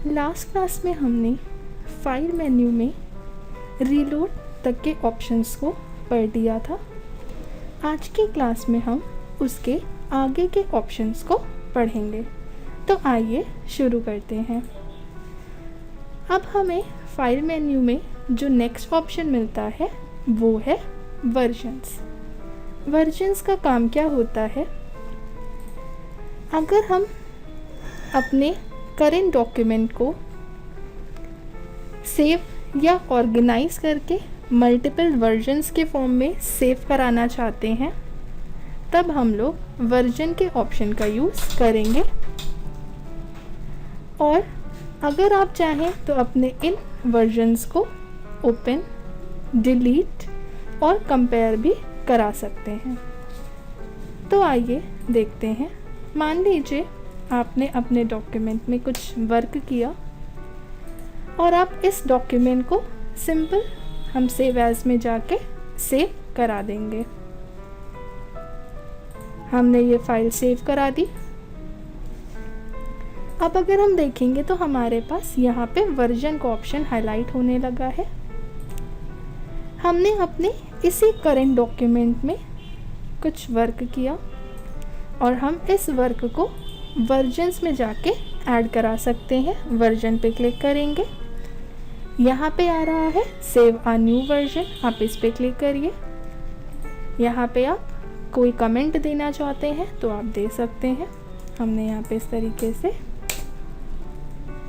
Last class में हमने file menu में रीलोड तक के ऑप्शंस को पढ़ लिया था। आज की क्लास में हम उसके आगे के ऑप्शंस को पढ़ेंगे। तो आइए शुरू करते हैं। अब हमें फाइल मेन्यू में जो नेक्स्ट ऑप्शन मिलता है वो है वर्जन्स। वर्जन्स का काम क्या होता है? अगर हम अपने करेंट डॉक्यूमेंट को सेव या ऑर्गेनाइज करके मल्टीपल वर्जन्स के फॉर्म में सेव कराना चाहते हैं, तब हम लोग वर्जन के ऑप्शन का यूज़ करेंगे। और अगर आप चाहें तो अपने इन वर्जन्स को ओपन, डिलीट और कंपेयर भी करा सकते हैं। तो आइए देखते हैं। मान लीजिए आपने अपने डॉक्यूमेंट में कुछ वर्क किया और आप इस डॉक्यूमेंट को सिंपल हम सेव एज में जाके सेव करा देंगे। हमने ये फाइल सेव करा दी। अब अगर हम देखेंगे तो हमारे पास यहाँ पे वर्जन का ऑप्शन हाईलाइट होने लगा है। हमने अपने इसी करेंट डॉक्यूमेंट में कुछ वर्क किया और हम इस वर्क को वर्जन्स में जाके ऐड करा सकते हैं। वर्जन पे क्लिक करेंगे, यहाँ पे आ रहा है सेव अ न्यू वर्जन, आप इस पे क्लिक करिए। यहाँ पे आप कोई कमेंट देना चाहते हैं तो आप दे सकते हैं। हमने यहाँ पे इस तरीके से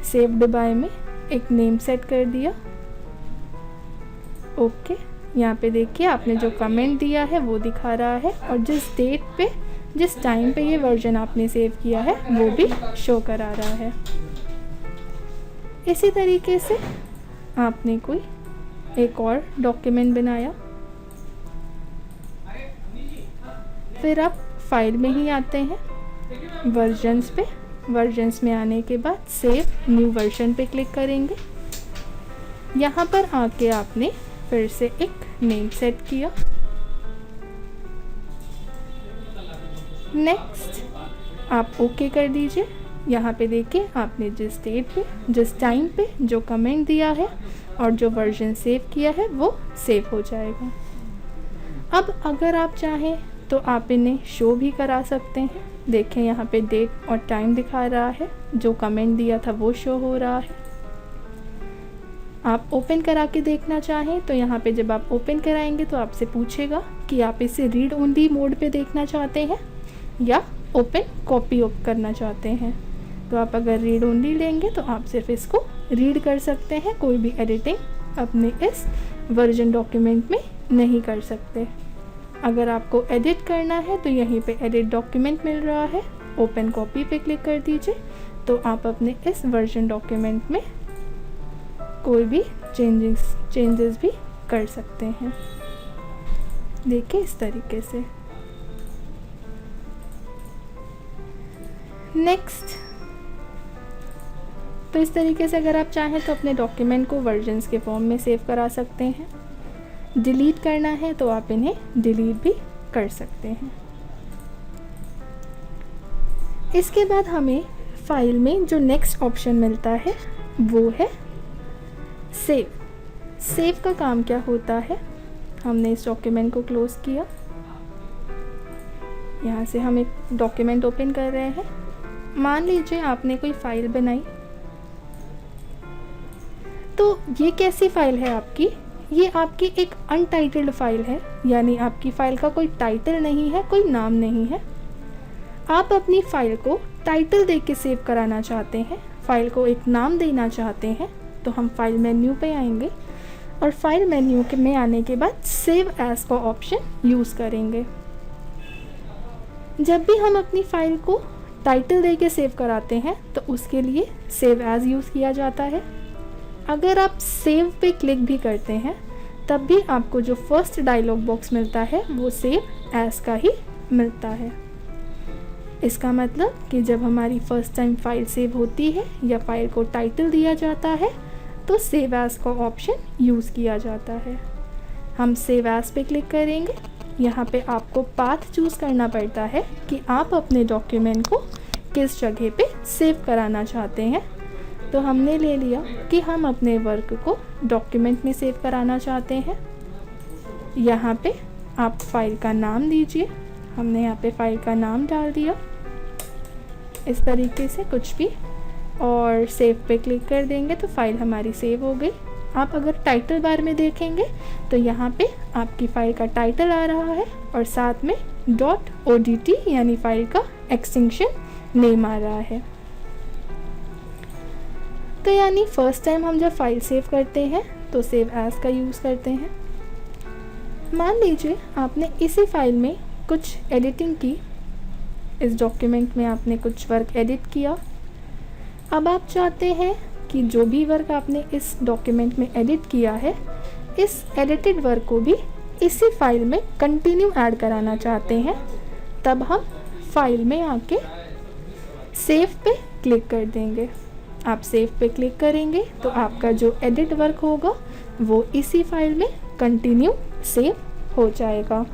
सेव्ड बाय में एक नेम सेट कर दिया। ओके, यहाँ पे देखिए आपने जो कमेंट दिया है वो दिखा रहा है और जिस डेट पे, जिस टाइम पे ये वर्जन आपने सेव किया है वो भी शो करा रहा है। इसी तरीके से आपने कोई एक और डॉक्यूमेंट बनाया, फिर आप फाइल में ही आते हैं वर्जन्स पे। वर्जन्स में आने के बाद सेव न्यू वर्जन पे क्लिक करेंगे। यहाँ पर आके आपने फिर से एक नेम सेट किया। नेक्स्ट आप ओके कर दीजिए। यहाँ पे देखिए आपने जिस डेट पे, जिस टाइम पे जो कमेंट दिया है और जो वर्जन सेव किया है वो सेव हो जाएगा। अब अगर आप चाहें तो आप इन्हें शो भी करा सकते हैं। देखें यहाँ पे डेट और टाइम दिखा रहा है, जो कमेंट दिया था वो शो हो रहा है। आप ओपन करा के देखना चाहें तो यहाँ पे जब आप ओपन कराएंगे तो आपसे पूछेगा कि आप इसे रीड ओनली मोड पे देखना चाहते हैं या ओपन कॉपी करना चाहते हैं। तो आप अगर रीड ओनली लेंगे तो आप सिर्फ इसको रीड कर सकते हैं, कोई भी एडिटिंग अपने इस वर्जन डॉक्यूमेंट में नहीं कर सकते। अगर आपको एडिट करना है तो यहीं पे एडिट डॉक्यूमेंट मिल रहा है, ओपन कॉपी पे क्लिक कर दीजिए तो आप अपने इस वर्जन डॉक्यूमेंट में कोई भी चेंजेस भी कर सकते हैं। देखिए इस तरीके से। नेक्स्ट, तो इस तरीके से अगर आप चाहें तो अपने डॉक्यूमेंट को वर्जन्स के फॉर्म में सेव करा सकते हैं। डिलीट करना है तो आप इन्हें डिलीट भी कर सकते हैं। इसके बाद हमें फाइल में जो नेक्स्ट ऑप्शन मिलता है वो है सेव। सेव का काम क्या होता है? हमने इस डॉक्यूमेंट को क्लोज किया। यहाँ से हम एक डॉक्यूमेंट ओपन कर रहे हैं। मान लीजिए आपने कोई फाइल बनाई, तो ये कैसी फाइल है आपकी? ये आपकी एक अनटाइटल्ड फाइल है, यानी आपकी फ़ाइल का कोई टाइटल नहीं है, कोई नाम नहीं है। आप अपनी फ़ाइल को टाइटल दे के सेव कराना चाहते हैं, फ़ाइल को एक नाम देना चाहते हैं, तो हम फाइल मेन्यू पे आएंगे और फाइल मेन्यू में आने के बाद सेव एज का ऑप्शन यूज़ करेंगे। जब भी हम अपनी फ़ाइल को टाइटल दे के सेव कराते हैं तो उसके लिए सेव एज यूज़ किया जाता है। अगर आप सेव पे क्लिक भी करते हैं तब भी आपको जो फर्स्ट डायलॉग बॉक्स मिलता है वो सेव एज का ही मिलता है। इसका मतलब कि जब हमारी फर्स्ट टाइम फाइल सेव होती है या फाइल को टाइटल दिया जाता है तो सेव एज का ऑप्शन यूज़ किया जाता है। हम सेव एज पे क्लिक करेंगे। यहाँ पे आपको पाथ चूज़ करना पड़ता है कि आप अपने डॉक्यूमेंट को किस जगह पे सेव कराना चाहते हैं। तो हमने ले लिया कि हम अपने वर्क को डॉक्यूमेंट में सेव कराना चाहते हैं। यहाँ पे आप फाइल का नाम दीजिए। हमने यहाँ पे फाइल का नाम डाल दिया इस तरीके से कुछ भी, और सेव पे क्लिक कर देंगे तो फाइल हमारी सेव हो गई। आप अगर टाइटल बार में देखेंगे तो यहाँ पे आपकी फ़ाइल का टाइटल आ रहा है और साथ में .odt यानी फाइल का एक्सटेंशन नेम आ रहा है। तो यानी फर्स्ट टाइम हम जब फाइल सेव करते हैं तो सेव एज का यूज़ करते हैं। मान लीजिए आपने इसी फाइल में कुछ एडिटिंग की, इस डॉक्यूमेंट में आपने कुछ वर्क एडिट किया। अब आप चाहते हैं कि जो भी वर्क आपने इस डॉक्यूमेंट में एडिट किया है, इस एडिटेड वर्क को भी इसी फाइल में कंटिन्यू ऐड कराना चाहते हैं, तब हम फाइल में आके सेव पे क्लिक कर देंगे। आप सेव पे क्लिक करेंगे तो आपका जो एडिट वर्क होगा वो इसी फाइल में कंटिन्यू सेव हो जाएगा।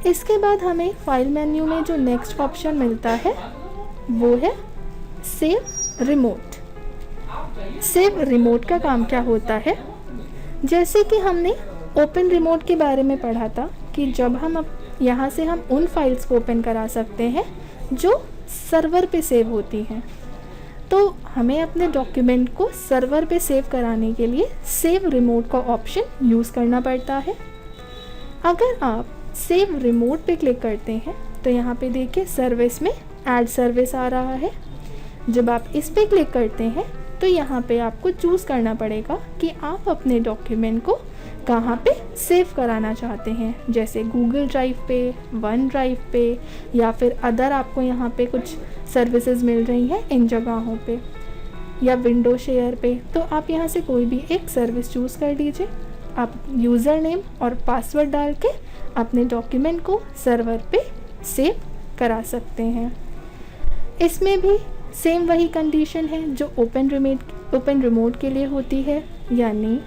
इसके बाद हमें फाइल मेन्यू में जो नेक्स्ट ऑप्शन मिलता है वो है सेव रिमोट। सेव रिमोट का काम क्या होता है? जैसे कि हमने ओपन रिमोट के बारे में पढ़ा था कि जब हम यहाँ से हम उन फाइल्स को ओपन करा सकते हैं जो सर्वर पे सेव होती हैं, तो हमें अपने डॉक्यूमेंट को सर्वर पे सेव कराने के लिए सेव रिमोट का ऑप्शन यूज़ करना पड़ता है। अगर आप सेव रिमोट पे क्लिक करते हैं तो यहाँ पे देखिए सर्विस में ऐड सर्विस आ रहा है। जब आप इस पे क्लिक करते हैं तो यहाँ पे आपको चूज़ करना पड़ेगा कि आप अपने डॉक्यूमेंट को कहाँ पे सेव कराना चाहते हैं, जैसे गूगल ड्राइव पे, वन ड्राइव पे, या फिर अदर आपको यहाँ पे कुछ सर्विसेज मिल रही हैं इन जगहों पे, या विंडो शेयर पे। तो आप यहाँ से कोई भी एक सर्विस चूज़ कर लीजिए। आप यूज़र नेम और पासवर्ड डाल के अपने डॉक्यूमेंट को सर्वर पे सेव करा सकते हैं। इसमें भी सेम वही कंडीशन है जो ओपन रिमोट के लिए होती है, यानी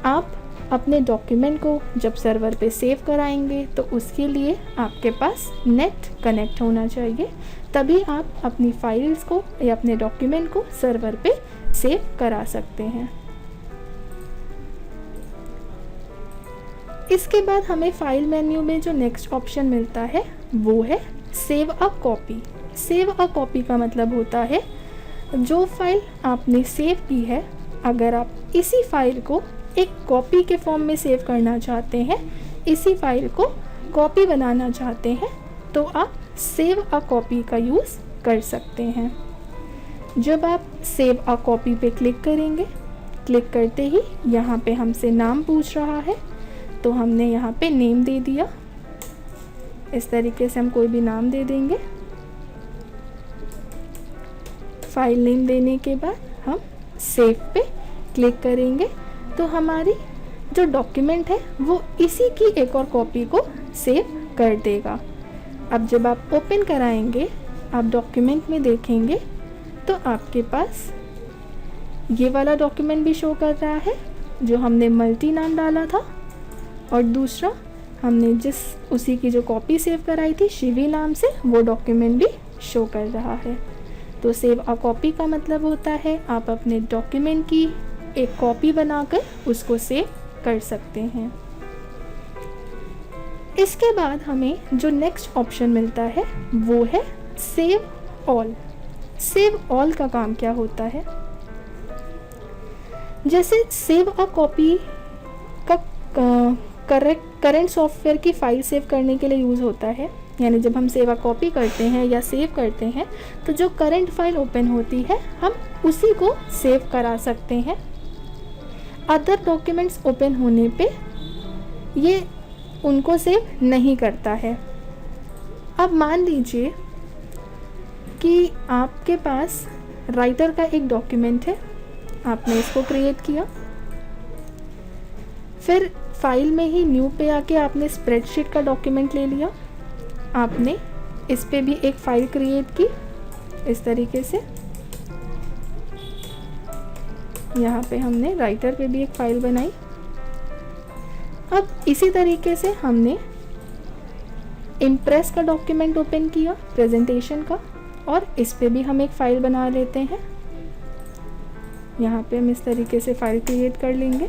आप अपने डॉक्यूमेंट को जब सर्वर पे सेव कराएंगे तो उसके लिए आपके पास नेट कनेक्ट होना चाहिए, तभी आप अपनी फाइल्स को या अपने डॉक्यूमेंट को सर्वर पे सेव करा सकते हैं। इसके बाद हमें फाइल मेन्यू में जो नेक्स्ट ऑप्शन मिलता है वो है save a copy. Save a copy का मतलब होता है जो फाइल आपने सेव की है, अगर आप इसी फाइल को एक कॉपी के फॉर्म में सेव करना चाहते हैं, इसी फाइल को कॉपी बनाना चाहते हैं, तो आप सेव अ कॉपी का यूज़ कर सकते हैं। जब आप सेव अ कॉपी पे क्लिक करेंगे, क्लिक करते ही यहाँ पे हमसे नाम पूछ रहा है, तो हमने यहाँ पे नेम दे दिया। इस तरीके से हम कोई भी नाम दे देंगे। फाइल नेम देने के बाद हम सेव पे क्लिक करेंगे तो हमारी जो डॉक्यूमेंट है वो इसी की एक और कॉपी को सेव कर देगा। अब जब आप ओपन कराएंगे, आप डॉक्यूमेंट में देखेंगे तो आपके पास ये वाला डॉक्यूमेंट भी शो कर रहा है जो हमने मल्टी नाम डाला था, और दूसरा हमने उसी की जो कॉपी सेव कराई थी शिवी नाम से, वो डॉक्यूमेंट भी शो कर रहा है। तो सेव अ कॉपी का मतलब होता है आप अपने डॉक्यूमेंट की एक कॉपी बनाकर उसको सेव कर सकते हैं। इसके बाद हमें जो नेक्स्ट ऑप्शन मिलता है वो है सेव ऑल। सेव ऑल का काम क्या होता है? जैसे सेव अ कॉपी का करंट सॉफ्टवेयर की फाइल सेव करने के लिए यूज़ होता है, यानी जब हम सेव अ कॉपी करते हैं या सेव करते हैं तो जो करंट फाइल ओपन होती है हम उसी को सेव करा सकते हैं। अदर डॉक्यूमेंट्स ओपन होने पे ये उनको सेव नहीं करता है। अब मान लीजिए कि आपके पास राइटर का एक डॉक्यूमेंट है, आपने इसको क्रिएट किया, फिर फाइल में ही न्यू पे आके आपने स्प्रेडशीट का डॉक्यूमेंट ले लिया, आपने इस पे भी एक फ़ाइल क्रिएट की इस तरीके से। यहाँ पे हमने राइटर पे भी एक फ़ाइल बनाई। अब इसी तरीके से हमने इम्प्रेस का डॉक्यूमेंट ओपन किया, प्रेजेंटेशन का, और इस पे भी हम एक फ़ाइल बना लेते हैं। यहाँ पे हम इस तरीके से फ़ाइल क्रिएट कर लेंगे।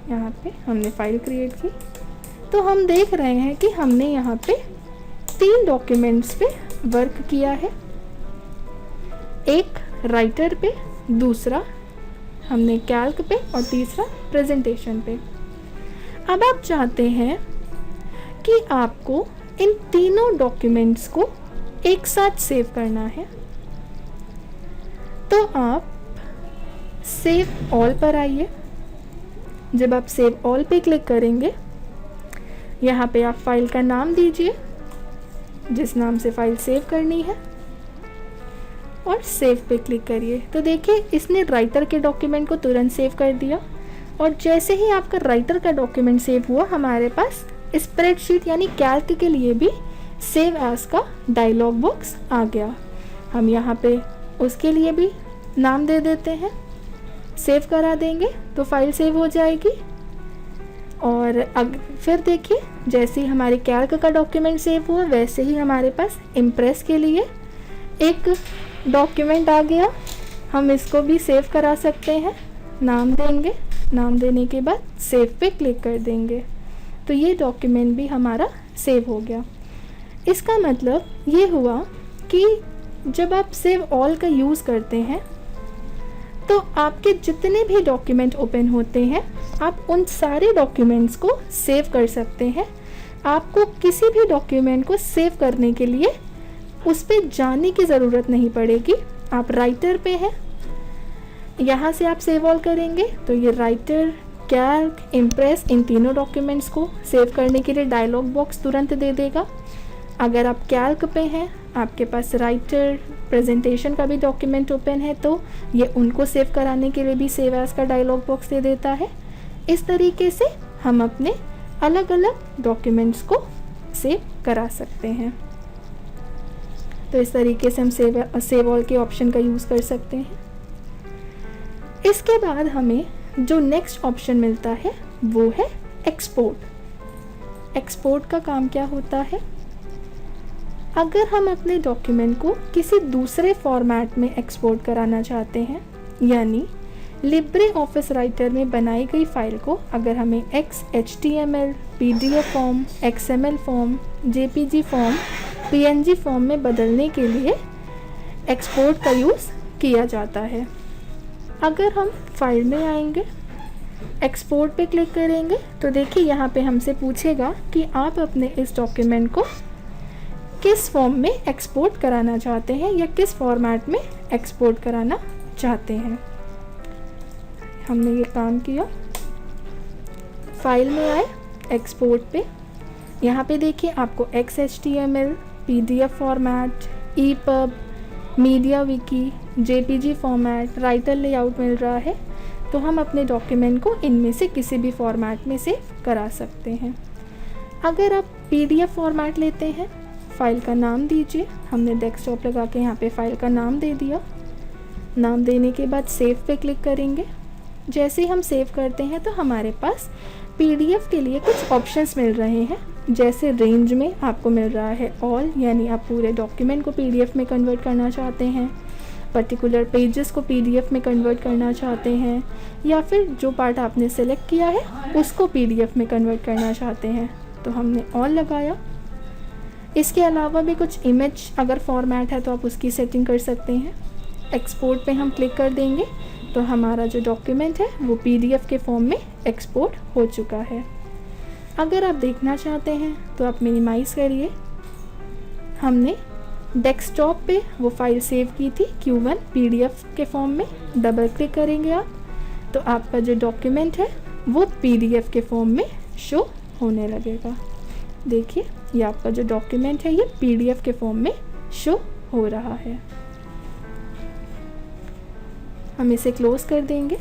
यहाँ पे हमने फ़ाइल क्रिएट की तो हम देख रहे हैं कि हमने यहाँ पे 3 डॉक्यूमेंट्स पे वर्क किया है, एक राइटर पे, दूसरा हमने कैल्क पे और तीसरा प्रेजेंटेशन पे। अब आप चाहते हैं कि आपको इन तीनों डॉक्यूमेंट्स को एक साथ सेव करना है, तो आप सेव ऑल पर आइए। जब आप सेव ऑल पे क्लिक करेंगे, यहाँ पे आप फाइल का नाम दीजिए जिस नाम से फ़ाइल सेव करनी है और सेव पे क्लिक करिए। तो देखिए इसने राइटर के डॉक्यूमेंट को तुरंत सेव कर दिया, और जैसे ही आपका राइटर का डॉक्यूमेंट सेव हुआ, हमारे पास स्प्रेडशीट यानी कैल्क के लिए भी सेव एज का डायलॉग बॉक्स आ गया। हम यहाँ पे उसके लिए भी नाम दे देते हैं, सेव करा देंगे तो फाइल सेव हो जाएगी। और फिर देखिए जैसे ही हमारे कैल्क का डॉक्यूमेंट सेव हुआ, वैसे ही हमारे पास इम्प्रेस के लिए एक डॉक्यूमेंट आ गया। हम इसको भी सेव करा सकते हैं, नाम देंगे, नाम देने के बाद सेव पे क्लिक कर देंगे तो ये डॉक्यूमेंट भी हमारा सेव हो गया। इसका मतलब ये हुआ कि जब आप सेव ऑल का यूज़ करते हैं तो आपके जितने भी डॉक्यूमेंट ओपन होते हैं, आप उन सारे डॉक्यूमेंट्स को सेव कर सकते हैं। आपको किसी भी डॉक्यूमेंट को सेव करने के लिए उस पर जाने की ज़रूरत नहीं पड़ेगी। आप राइटर पे हैं, यहाँ से आप सेव ऑल करेंगे तो ये राइटर, कैल्क, इम्प्रेस इन तीनों डॉक्यूमेंट्स को सेव करने के लिए डायलॉग बॉक्स तुरंत दे देगा। अगर आप कैल्क पे हैं, आपके पास राइटर, प्रेजेंटेशन का भी डॉक्यूमेंट ओपन है, तो ये उनको सेव कराने के लिए भी सेव एज का डायलॉग बॉक्स दे देता है। इस तरीके से हम अपने अलग अलग डॉक्यूमेंट्स को सेव करा सकते हैं। तो इस तरीके से हम सेव ऑल के ऑप्शन का यूज़ कर सकते हैं। इसके बाद हमें जो नेक्स्ट ऑप्शन मिलता है वो है एक्सपोर्ट। एक्सपोर्ट का काम क्या होता है? अगर हम अपने डॉक्यूमेंट को किसी दूसरे फॉर्मेट में एक्सपोर्ट कराना चाहते हैं, यानी लिब्रे ऑफिस राइटर में बनाई गई फाइल को अगर हमें XHTML, PDF form, XML form, JPG form, PNG form में बदलने के लिए एक्सपोर्ट का यूज़ किया जाता है। अगर हम फाइल में आएंगे, एक्सपोर्ट पे क्लिक करेंगे तो देखिए यहाँ पे हमसे पूछेगा कि आप अपने इस डॉक्यूमेंट को किस फॉर्म में एक्सपोर्ट कराना चाहते हैं या किस फॉर्मेट में एक्सपोर्ट कराना चाहते हैं। हमने ये काम किया, फाइल में आए, एक्सपोर्ट पे, यहाँ पे देखिए आपको XHTML, PDF format, EPUB, media wiki, JPG format, writer layout मिल रहा है। तो हम अपने डॉक्यूमेंट को इनमें से किसी भी फॉर्मेट में सेव करा सकते हैं। अगर आप PDF फॉर्मेट लेते हैं, फ़ाइल का नाम दीजिए। हमने डेस्कटॉप लगा के यहाँ पे फ़ाइल का नाम दे दिया। नाम देने के बाद सेव पे क्लिक करेंगे। जैसे ही हम सेव करते हैं तो हमारे पास PDF के लिए कुछ ऑप्शंस मिल रहे हैं। जैसे रेंज में आपको मिल रहा है ऑल, यानी आप पूरे डॉक्यूमेंट को PDF में कन्वर्ट करना चाहते हैं, पर्टिकुलर पेजेस को PDF में कन्वर्ट करना चाहते हैं, या फिर जो पार्ट आपने सेलेक्ट किया है उसको PDF में कन्वर्ट करना चाहते हैं, तो हमने ऑल लगाया। इसके अलावा भी कुछ इमेज अगर फॉर्मेट है तो आप उसकी सेटिंग कर सकते हैं। एक्सपोर्ट पे हम क्लिक कर देंगे तो हमारा जो डॉक्यूमेंट है वो PDF के फॉर्म में एक्सपोर्ट हो चुका है। अगर आप देखना चाहते हैं तो आप मिनिमाइज़ करिए। हमने डेस्कटॉप पे वो फाइल सेव की थी Q1 PDF के फॉर्म में। डबल क्लिक करेंगे आप तो आपका जो डॉक्यूमेंट है वो PDF के फॉर्म में शो होने लगेगा। देखिए ये आपका जो डॉक्यूमेंट है ये PDF के फॉर्म में शो हो रहा है। हम इसे क्लोज कर देंगे।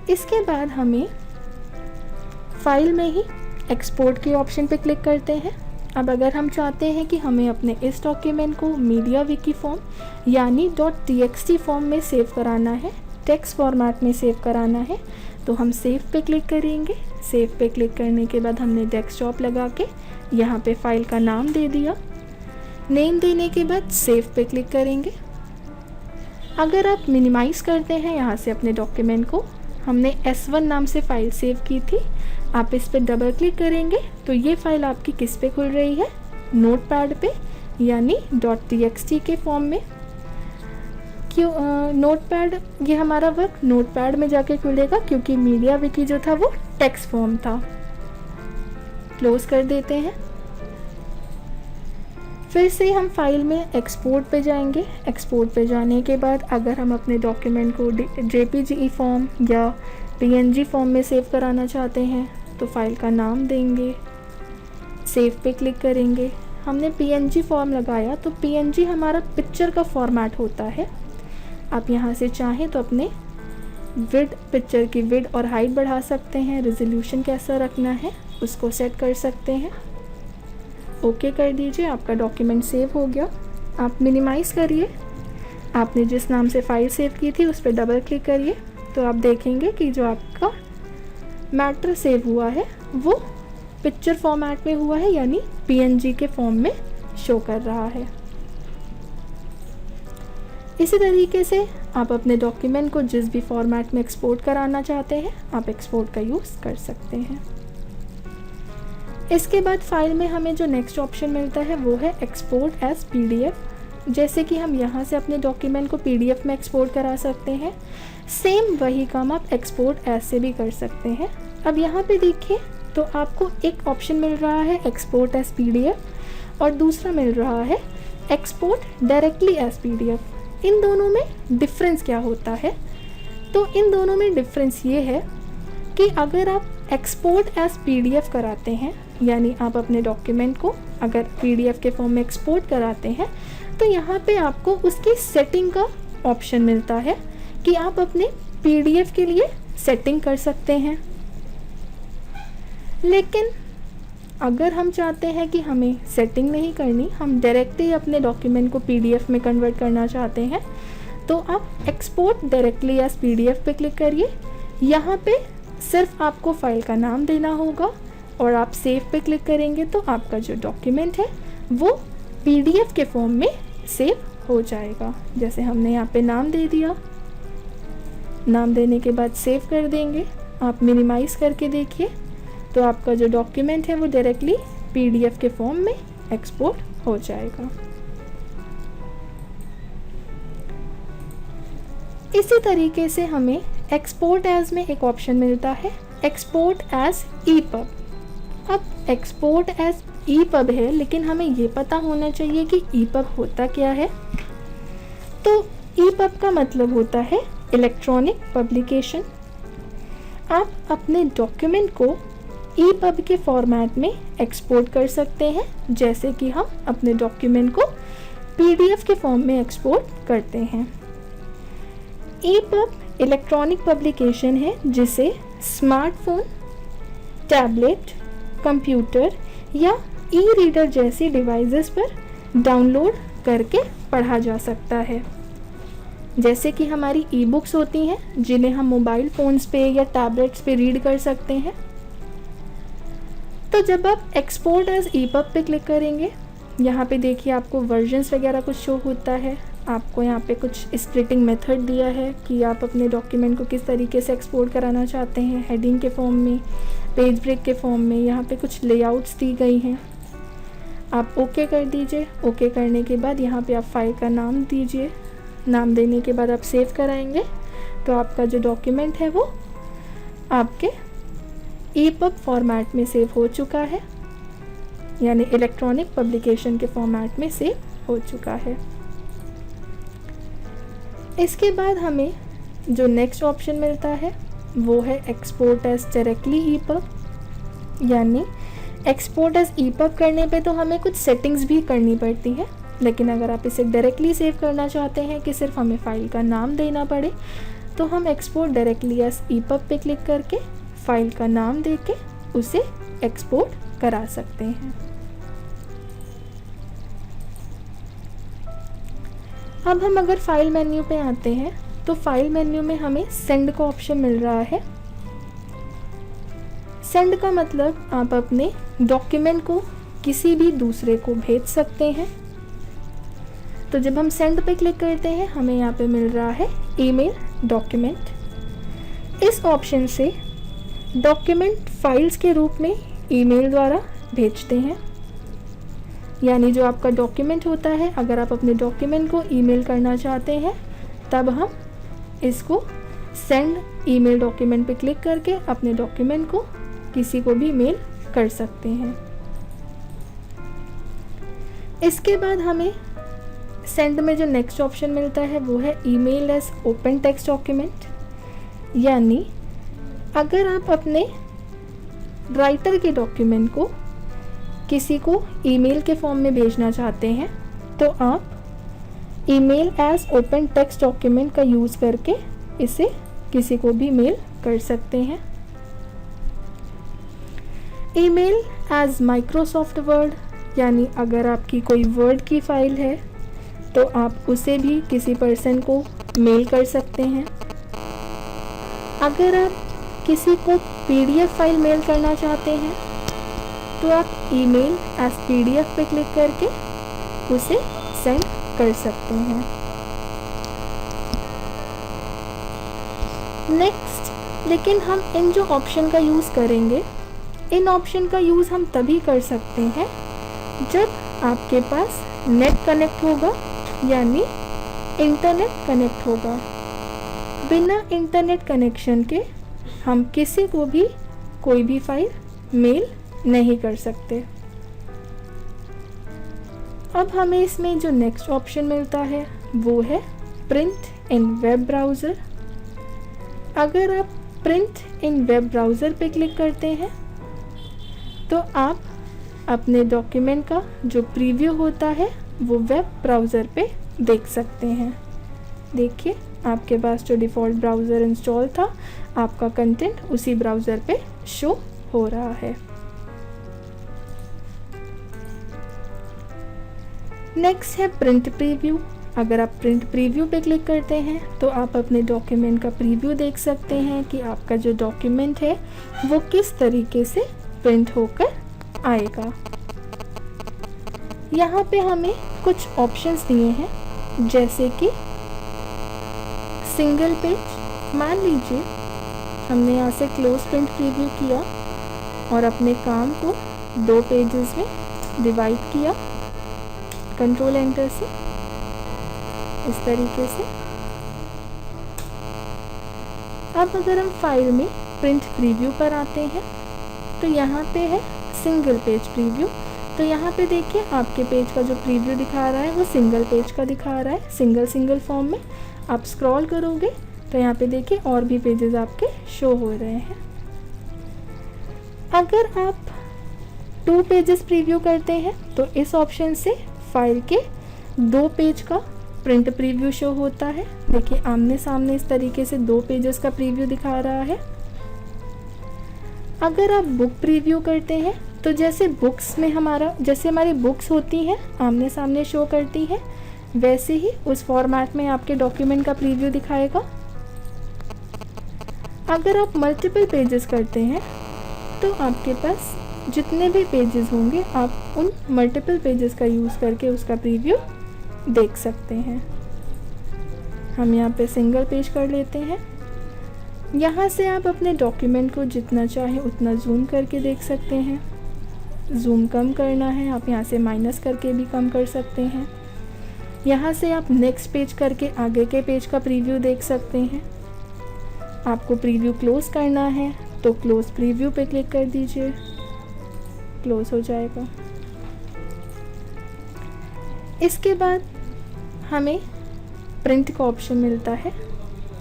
इसके बाद हमें फाइल में ही एक्सपोर्ट के ऑप्शन पे क्लिक करते हैं। अब अगर हम चाहते हैं कि हमें अपने इस डॉक्यूमेंट को मीडिया विकी फॉर्म यानी .txt फॉर्म में सेव कराना है, टेक्स्ट फॉर्मेट में सेव कराना है, तो हम सेव पे क्लिक करेंगे। सेव पे क्लिक करने के बाद हमने डेस्कटॉप लगा के यहाँ पे फाइल का नाम दे दिया। नेम देने के बाद सेव पे क्लिक करेंगे। अगर आप मिनिमाइज़ करते हैं यहाँ से अपने डॉक्यूमेंट को, हमने S1 नाम से फ़ाइल सेव की थी, आप इस पर डबल क्लिक करेंगे तो ये फ़ाइल आपकी किस पे खुल रही है, नोटपैड पे, यानी .txt के फॉर्म में। क्यों नोटपैड, ये हमारा वर्क नोटपैड में जाके खुलेगा क्योंकि मीडिया विकी जो था वो टेक्स्ट फॉर्म था। क्लोज कर देते हैं। फिर से हम फाइल में एक्सपोर्ट पे जाएंगे। एक्सपोर्ट पे जाने के बाद अगर हम अपने डॉक्यूमेंट को JPG फॉर्म या PNG फॉर्म में सेव कराना चाहते हैं तो फाइल का नाम देंगे, सेव पे क्लिक करेंगे। हमने PNG फॉर्म लगाया तो PNG हमारा पिक्चर का फॉर्मेट होता है। आप यहाँ से चाहें तो अपने विड्थ, पिक्चर की विड्थ और हाइट बढ़ा सकते हैं, रेजोल्यूशन कैसा रखना है उसको सेट कर सकते हैं। ओके कर दीजिए, आपका डॉक्यूमेंट सेव हो गया। आप मिनिमाइज़ करिए, आपने जिस नाम से फ़ाइल सेव की थी उस पर डबल क्लिक करिए तो आप देखेंगे कि जो आपका मैटर सेव हुआ है वो पिक्चर फॉर्मेट में हुआ है, यानी PNG के फॉर्म में शो कर रहा है। इसी तरीके से आप अपने डॉक्यूमेंट को जिस भी फॉर्मेट में एक्सपोर्ट कराना चाहते हैं आप एक्सपोर्ट का यूज़ कर सकते हैं। इसके बाद फाइल में हमें जो नेक्स्ट ऑप्शन मिलता है वो है एक्सपोर्ट एज PDF। जैसे कि हम यहाँ से अपने डॉक्यूमेंट को PDF में एक्सपोर्ट करा सकते हैं, सेम वही काम आप एक्सपोर्ट एज से भी कर सकते हैं। अब यहाँ पे देखिए तो आपको एक ऑप्शन मिल रहा है एक्सपोर्ट एज PDF और दूसरा मिल रहा है एक्सपोर्ट डायरेक्टली एज PDF। इन दोनों में डिफरेंस क्या होता है? तो इन दोनों में डिफरेंस ये है कि अगर आप एक्सपोर्ट एज PDF कराते हैं, यानी आप अपने डॉक्यूमेंट को अगर PDF के फॉर्म में एक्सपोर्ट कराते हैं तो यहाँ पे आपको उसकी सेटिंग का ऑप्शन मिलता है कि आप अपने PDF के लिए सेटिंग कर सकते हैं। लेकिन अगर हम चाहते हैं कि हमें सेटिंग नहीं करनी, हम डायरेक्टली अपने डॉक्यूमेंट को PDF में कन्वर्ट करना चाहते हैं, तो आप एक्सपोर्ट डायरेक्टली एज PDF पे क्लिक करिए। यहाँ पे सिर्फ आपको फाइल का नाम देना होगा और आप सेव पे क्लिक करेंगे तो आपका जो डॉक्यूमेंट है वो PDF के फॉर्म में सेव हो जाएगा। जैसे हमने यहाँ पे नाम दे दिया, नाम देने के बाद सेव कर देंगे। आप मिनिमाइज़ करके देखिए तो आपका जो डॉक्यूमेंट है वो डायरेक्टली PDF के फॉर्म में एक्सपोर्ट हो जाएगा। इसी तरीके से हमें एक्सपोर्ट एज में एक ऑप्शन मिलता है एक्सपोर्ट एज EPUB। अब एक्सपोर्ट एज EPUB है, लेकिन हमें ये पता होना चाहिए कि EPUB होता क्या है। तो EPUB का मतलब होता है इलेक्ट्रॉनिक पब्लिकेशन। आप अपने डॉक्यूमेंट को EPUB के फॉर्मेट में एक्सपोर्ट कर सकते हैं, जैसे कि हम अपने डॉक्यूमेंट को PDF के फॉर्म में एक्सपोर्ट करते हैं। EPUB इलेक्ट्रॉनिक पब्लिकेशन है जिसे स्मार्टफोन, टैबलेट, कंप्यूटर या ई-रीडर जैसी डिवाइसेस पर डाउनलोड करके पढ़ा जा सकता है। जैसे कि हमारी ई-बुक्स होती हैं जिन्हें हम मोबाइल फ़ोन्स पे या टैबलेट्स पे रीड कर सकते हैं। तो जब आप एक्सपोर्ट एज EPUB पे क्लिक करेंगे, यहाँ पे देखिए आपको वर्जन्स वगैरह कुछ शो होता है। आपको यहाँ पे कुछ स्प्लिटिंग मेथड दिया है कि आप अपने डॉक्यूमेंट को किस तरीके से एक्सपोर्ट कराना चाहते हैं, हेडिंग के फॉर्म में, पेज ब्रेक के फॉर्म में। यहाँ पे कुछ लेआउट्स दी गई हैं। आप ओके कर दीजिए। ओके करने के बाद यहाँ पे आप फाइल का नाम दीजिए। नाम देने के बाद आप सेव कराएंगे तो आपका जो डॉक्यूमेंट है वो आपके EPUB फॉर्मेट में सेव हो चुका है, यानी इलेक्ट्रॉनिक पब्लिकेशन के फॉर्मेट में सेव हो चुका है। इसके बाद हमें जो नेक्स्ट ऑप्शन मिलता है वो है एक्सपोर्ट एज डायरेक्टली EPUB। यानी एक्सपोर्ट एज EPUB करने पे तो हमें कुछ सेटिंग्स भी करनी पड़ती हैं, लेकिन अगर आप इसे डायरेक्टली सेव करना चाहते हैं कि सिर्फ हमें फ़ाइल का नाम देना पड़े, तो हम एक्सपोर्ट डायरेक्टली एज EPUB पे क्लिक करके फ़ाइल का नाम देके उसे एक्सपोर्ट करा सकते हैं। अब हम अगर फाइल मेन्यू पे आते हैं तो फाइल मेन्यू में हमें सेंड का ऑप्शन मिल रहा है। सेंड का मतलब आप अपने डॉक्यूमेंट को किसी भी दूसरे को भेज सकते हैं। तो जब हम सेंड पे क्लिक करते हैं हमें यहाँ पे मिल रहा है ईमेल डॉक्यूमेंट। इस ऑप्शन से डॉक्यूमेंट फाइल्स के रूप में ईमेल द्वारा भेजते हैं। यानी जो आपका डॉक्यूमेंट होता है, अगर आप अपने डॉक्यूमेंट को ईमेल करना चाहते हैं तब हम इसको सेंड ईमेल डॉक्यूमेंट पे क्लिक करके अपने डॉक्यूमेंट को किसी को भी मेल कर सकते हैं। इसके बाद हमें सेंड में जो नेक्स्ट ऑप्शन मिलता है वो है email as open text document. यानी अगर आप अपने राइटर के डॉक्यूमेंट को किसी को ईमेल के फॉर्म में भेजना चाहते हैं तो आप email as open text document का यूज़ करके इसे किसी को भी मेल कर सकते हैं। ईमेल एज माइक्रोसॉफ्ट वर्ड, यानी अगर आपकी कोई वर्ड की फाइल है तो आप उसे भी किसी पर्सन को मेल कर सकते हैं। अगर आप किसी को पीडीएफ फाइल मेल करना चाहते हैं तो आप ईमेल एज पीडीएफ पे क्लिक करके उसे सेंड कर सकते हैं। नेक्स्ट, लेकिन हम इन जो ऑप्शन का यूज़ करेंगे, इन ऑप्शन का यूज़ हम तभी कर सकते हैं जब आपके पास नेट कनेक्ट होगा, यानी इंटरनेट कनेक्ट होगा। बिना इंटरनेट कनेक्शन के हम किसी को भी कोई भी फाइल मेल नहीं कर सकते। अब हमें इसमें जो नेक्स्ट ऑप्शन मिलता है वो है प्रिंट इन वेब ब्राउज़र। अगर आप प्रिंट इन वेब ब्राउज़र पे क्लिक करते हैं तो आप अपने डॉक्यूमेंट का जो प्रीव्यू होता है वो वेब ब्राउज़र पे देख सकते हैं। देखिए, आपके पास जो डिफ़ॉल्ट ब्राउज़र इंस्टॉल था, आपका कंटेंट उसी ब्राउज़र पे शो हो रहा है। नेक्स्ट है प्रिंट प्रीव्यू। अगर आप प्रिंट प्रीव्यू पे क्लिक करते हैं तो आप अपने डॉक्यूमेंट का प्रीव्यू देख सकते हैं कि आपका जो डॉक्यूमेंट है वो किस तरीके से प्रिंट होकर आएगा। यहाँ पे हमें कुछ ऑप्शंस दिए हैं, जैसे कि सिंगल पेज। मान लीजिए हमने यहाँ से क्लोज प्रिंट प्रीव्यू किया और अपने काम को 2 पेजेस में डिवाइड किया, कंट्रोल एंटर से इस तरीके से। अब अगर हम फाइल में प्रिंट प्रीव्यू पर आते हैं तो यहाँ पे है सिंगल पेज प्रीव्यू। तो यहाँ पे देखिए आपके पेज का जो प्रीव्यू दिखा रहा है वो सिंगल पेज का दिखा रहा है, सिंगल फॉर्म में। आप स्क्रॉल करोगे तो यहाँ पे देखिए और भी पेजेस आपके शो हो रहे हैं। अगर आप 2 पेजेस प्रीव्यू करते हैं तो इस ऑप्शन से फाइल के 2 पेज का प्रिंट प्रीव्यू शो होता है। देखिए आमने सामने इस तरीके से 2 पेजेस का प्रीव्यू दिखा रहा है। अगर आप बुक प्रीव्यू करते हैं तो जैसे बुक्स में हमारी बुक्स होती हैं आमने सामने शो करती हैं, वैसे ही उस फॉर्मेट में आपके डॉक्यूमेंट का प्रीव्यू दिखाएगा। अगर आप मल्टीपल पेजेस करते हैं तो आपके पास जितने भी पेजेस होंगे आप उन मल्टीपल पेजेस का यूज़ करके उसका प्रीव्यू देख सकते हैं। हम यहाँ पे सिंगल पेज कर लेते हैं। यहाँ से आप अपने डॉक्यूमेंट को जितना चाहे उतना जूम करके देख सकते हैं। जूम कम करना है आप यहाँ से माइनस करके भी कम कर सकते हैं। यहाँ से आप नेक्स्ट पेज करके आगे के पेज का प्रीव्यू देख सकते हैं। आपको प्रीव्यू क्लोज करना है तो क्लोज प्रीव्यू पे क्लिक कर दीजिए, क्लोज हो जाएगा। इसके बाद हमें प्रिंट का ऑप्शन मिलता है।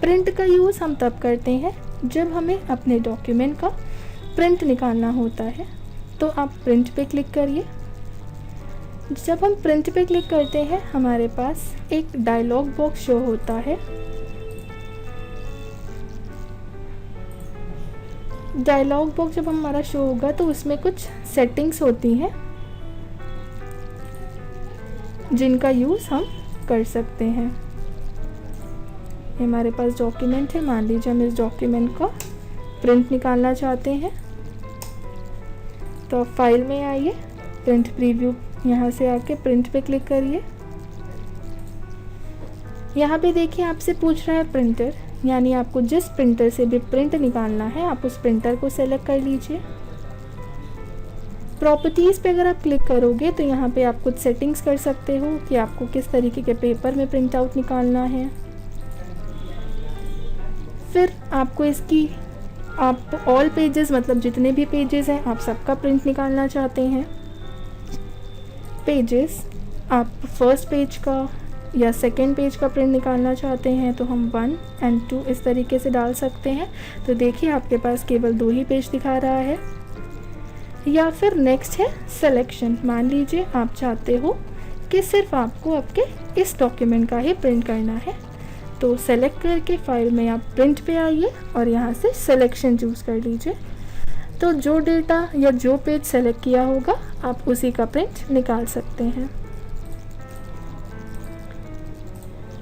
प्रिंट का यूज़ हम तब करते हैं जब हमें अपने डॉक्यूमेंट का प्रिंट निकालना होता है। तो आप प्रिंट पे क्लिक करिए। जब हम प्रिंट पे क्लिक करते हैं हमारे पास एक डायलॉग बॉक्स शो होता है। डायलॉग बॉक्स जब हमारा शो होगा तो उसमें कुछ सेटिंग्स होती हैं जिनका यूज़ हम कर सकते हैं। हमारे पास डॉक्यूमेंट है, मान लीजिए हम इस डॉक्यूमेंट का प्रिंट निकालना चाहते हैं। तो आप फाइल में आइए, प्रिंट प्रीव्यू, यहाँ से आके प्रिंट पे क्लिक करिए। यहाँ पे देखिए आपसे पूछ रहा है प्रिंटर, यानी आपको जिस प्रिंटर से भी प्रिंट निकालना है आप उस प्रिंटर को सेलेक्ट कर लीजिए। प्रॉपर्टीज़ पे अगर आप क्लिक करोगे तो यहाँ पे आप कुछ सेटिंग्स कर सकते हो कि आपको किस तरीके के पेपर में प्रिंट आउट निकालना है। फिर आपको इसकी आप ऑल पेजेस, मतलब जितने भी पेजेस हैं आप सबका प्रिंट निकालना चाहते हैं। पेजेस, आप फर्स्ट पेज का या सेकेंड पेज का प्रिंट निकालना चाहते हैं तो हम 1 और 2 इस तरीके से डाल सकते हैं। तो देखिए आपके पास केवल 2 ही पेज दिखा रहा है। या फिर नेक्स्ट है सिलेक्शन। मान लीजिए आप चाहते हो कि सिर्फ आपको आपके इस डॉक्यूमेंट का ही प्रिंट करना है, तो सेलेक्ट करके फाइल में आप प्रिंट पे आइए और यहाँ से सिलेक्शन चूज़ कर लीजिए। तो जो डेटा या जो पेज सेलेक्ट किया होगा आप उसी का प्रिंट निकाल सकते हैं।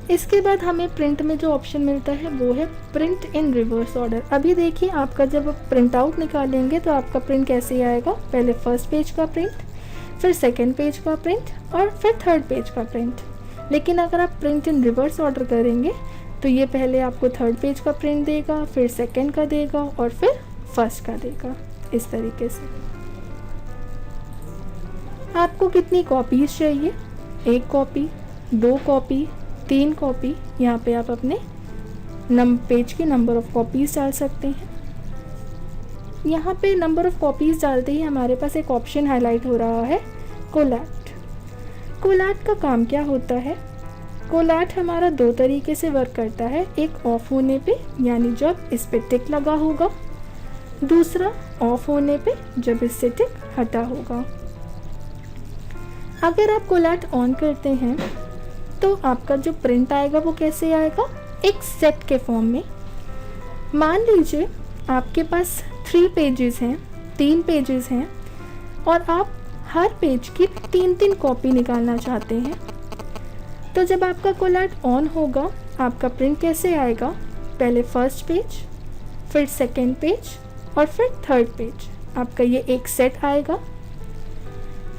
इसके बाद हमें प्रिंट में जो ऑप्शन मिलता है वो है प्रिंट इन रिवर्स ऑर्डर। अभी देखिए आपका जब आप प्रिंट आउट निकालेंगे तो आपका प्रिंट कैसे आएगा, पहले फर्स्ट पेज का प्रिंट, फिर सेकंड पेज का प्रिंट और फिर थर्ड पेज का प्रिंट। लेकिन अगर आप प्रिंट इन रिवर्स ऑर्डर करेंगे तो ये पहले आपको थर्ड पेज का प्रिंट देगा, फिर सेकंड का देगा और फिर फर्स्ट का देगा, इस तरीके से। आपको कितनी कॉपीज़ चाहिए, 1 कॉपी, 2 कॉपी, 3 कॉपी, यहाँ पे आप अपने पेज की नंबर ऑफ़ कॉपीज़ डाल सकते हैं। यहाँ पे नंबर ऑफ़ कॉपीज़ डालते ही हमारे पास एक ऑप्शन हाईलाइट हो रहा है, कोलैट। कोलैट का काम क्या होता है, कोलैट हमारा 2 तरीके से वर्क करता है। एक ऑफ होने पे, यानी जब इस पे टिक लगा होगा, दूसरा ऑफ होने पे जब इससे टिक हटा होगा। अगर आप कोलैट ऑन करते हैं तो आपका जो प्रिंट आएगा वो कैसे आएगा, एक सेट के फॉर्म में। मान लीजिए आपके पास 3 पेजेस हैं, 3 पेजेस हैं और आप हर पेज की 3-3 कॉपी निकालना चाहते हैं। तो जब आपका कोलैट ऑन होगा आपका प्रिंट कैसे आएगा, पहले फर्स्ट पेज, फिर सेकंड पेज और फिर थर्ड पेज, आपका ये एक सेट आएगा।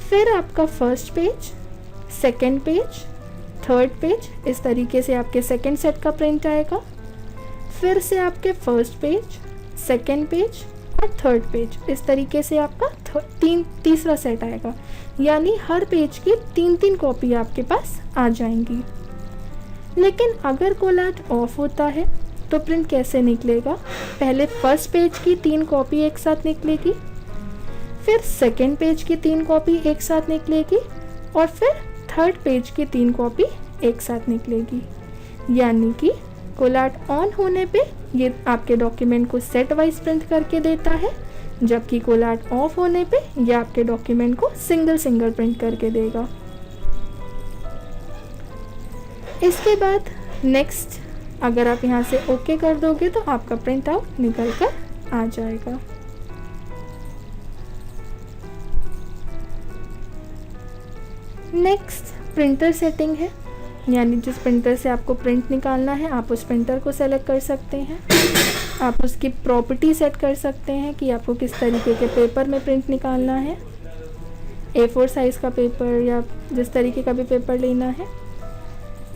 फिर आपका first page, second page, third page, इस तरीके से आपके सेकंड सेट का प्रिंट आएगा। फिर से आपके फर्स्ट पेज, सेकंड पेज और थर्ड पेज, इस तरीके से आपका तीसरा सेट आएगा। यानी हर पेज की 3-3 कॉपी आपके पास आ जाएंगी। लेकिन अगर कोलैट ऑफ होता है तो प्रिंट कैसे निकलेगा, पहले फर्स्ट पेज की 3 कॉपी एक साथ निकलेगी, फिर सेकंड पेज की 3 कॉपी एक साथ निकलेगी और फिर थर्ड पेज की 3 कॉपी एक साथ निकलेगी। यानी कि कोलैट ऑन होने पे ये आपके डॉक्यूमेंट को सेट वाइज प्रिंट करके देता है, जबकि कोलैट ऑफ होने पे ये आपके डॉक्यूमेंट को सिंगल प्रिंट करके देगा। इसके बाद नेक्स्ट अगर आप यहाँ से ओके कर दोगे तो आपका प्रिंट आउट निकल कर आ जाएगा। नेक्स्ट प्रिंटर सेटिंग है, यानी जिस प्रिंटर से आपको प्रिंट निकालना है आप उस प्रिंटर को सेलेक्ट कर सकते हैं। आप उसकी प्रॉपर्टी सेट कर सकते हैं कि आपको किस तरीके के पेपर में प्रिंट निकालना है, A4 साइज़ का पेपर या जिस तरीके का भी पेपर लेना है।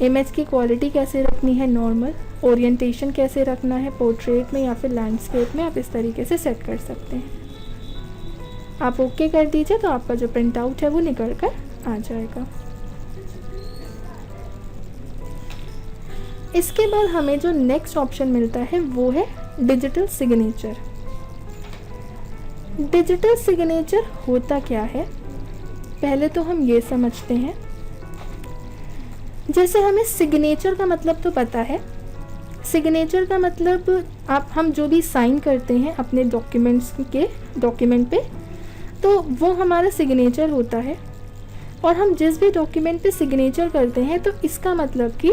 इमेज की क्वालिटी कैसे रखनी है, नॉर्मल, ओरिएंटेशन कैसे रखना है, पोर्ट्रेट में या फिर लैंडस्केप में, आप इस तरीके से सेट कर सकते हैं। आप ओके कर दीजिए तो आपका जो प्रिंट आउट है वो निकल कर आ जाएगा। इसके बाद हमें जो नेक्स्ट ऑप्शन मिलता है वो है डिजिटल सिग्नेचर। डिजिटल सिग्नेचर होता क्या है, पहले तो हम ये समझते हैं। जैसे हमें सिग्नेचर का मतलब तो पता है, सिग्नेचर का मतलब हम जो भी साइन करते हैं अपने डॉक्यूमेंट पे, तो वो हमारा सिग्नेचर होता है। और हम जिस भी डॉक्यूमेंट पे सिग्नेचर करते हैं तो इसका मतलब कि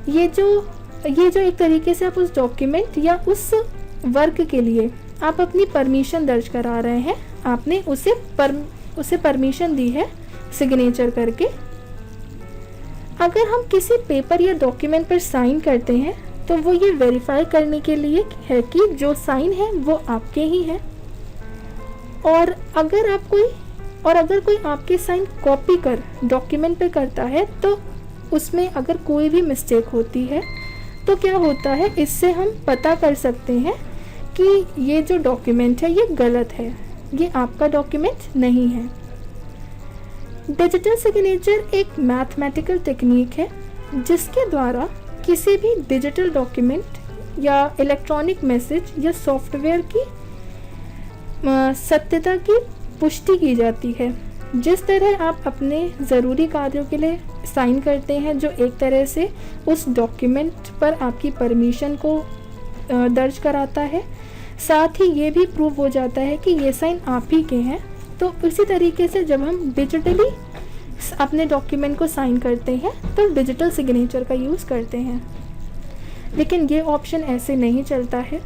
ये जो एक तरीके से आप उस डॉक्यूमेंट या उस वर्क के लिए आप अपनी परमिशन दर्ज करा रहे हैं, आपने उसे परमिशन दी है सिग्नेचर करके। अगर हम किसी पेपर या डॉक्यूमेंट पर साइन करते हैं तो वो ये वेरीफाई करने के लिए है कि जो साइन है वो आपके ही है। और अगर कोई आपके साइन कॉपी कर डॉक्यूमेंट पे करता है तो उसमें अगर कोई भी मिस्टेक होती है तो क्या होता है, इससे हम पता कर सकते हैं कि ये जो डॉक्यूमेंट है ये गलत है, ये आपका डॉक्यूमेंट नहीं है। डिजिटल सिग्नेचर एक मैथमेटिकल टेक्निक है जिसके द्वारा किसी भी डिजिटल डॉक्यूमेंट या इलेक्ट्रॉनिक मैसेज या सॉफ्टवेयर की सत्यता की पुष्टि की जाती है। जिस तरह आप अपने ज़रूरी कार्यों के लिए साइन करते हैं, जो एक तरह से उस डॉक्यूमेंट पर आपकी परमिशन को दर्ज कराता है, साथ ही ये भी प्रूव हो जाता है कि ये साइन आप ही के हैं। तो इसी तरीके से जब हम डिजिटली अपने डॉक्यूमेंट को साइन करते हैं तो डिजिटल सिग्नेचर का यूज़ करते हैं। लेकिन ये ऑप्शन ऐसे नहीं चलता है।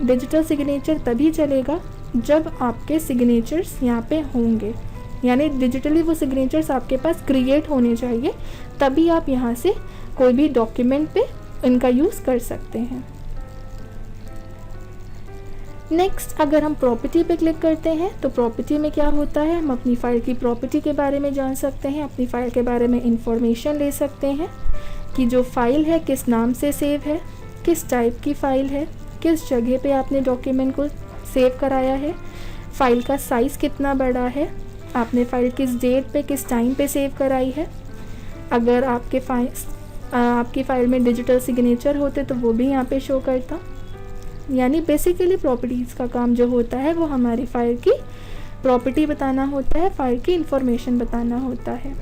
डिजिटल सिग्नेचर तभी चलेगा जब आपके सिग्नेचर्स यहाँ पे होंगे, यानी डिजिटली वो सिग्नेचर्स आपके पास क्रिएट होने चाहिए, तभी आप यहाँ से कोई भी डॉक्यूमेंट पे इनका यूज़ कर सकते हैं। नेक्स्ट, अगर हम प्रॉपर्टी पे क्लिक करते हैं तो प्रॉपर्टी में क्या होता है, हम अपनी फ़ाइल की प्रॉपर्टी के बारे में जान सकते हैं, अपनी फ़ाइल के बारे में इंफॉर्मेशन ले सकते हैं कि जो फ़ाइल है किस नाम से सेव है, किस टाइप की फ़ाइल है, किस जगह पे आपने डॉक्यूमेंट को सेव कराया है, फ़ाइल का साइज़ कितना बड़ा है, आपने फ़ाइल किस डेट पे किस टाइम पे सेव कराई है। अगर आपकी फ़ाइल में डिजिटल सिग्नेचर होते तो वो भी यहाँ पे शो करता। यानी बेसिकली प्रॉपर्टीज़ का काम जो होता है वो हमारी फ़ाइल की प्रॉपर्टी बताना होता है, फ़ाइल की इंफॉर्मेशन बताना होता है।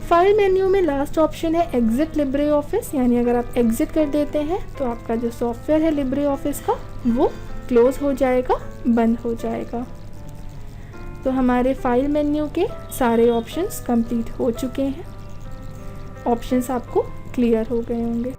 फाइल मेन्यू में लास्ट ऑप्शन है एग्जिट लिब्रे ऑफिस, यानी अगर आप एग्जिट कर देते हैं तो आपका जो सॉफ्टवेयर है लिब्रे ऑफिस का वो क्लोज़ हो जाएगा, बंद हो जाएगा। तो हमारे फाइल मेन्यू के सारे ऑप्शंस कंप्लीट हो चुके हैं। ऑप्शंस आपको क्लियर हो गए होंगे।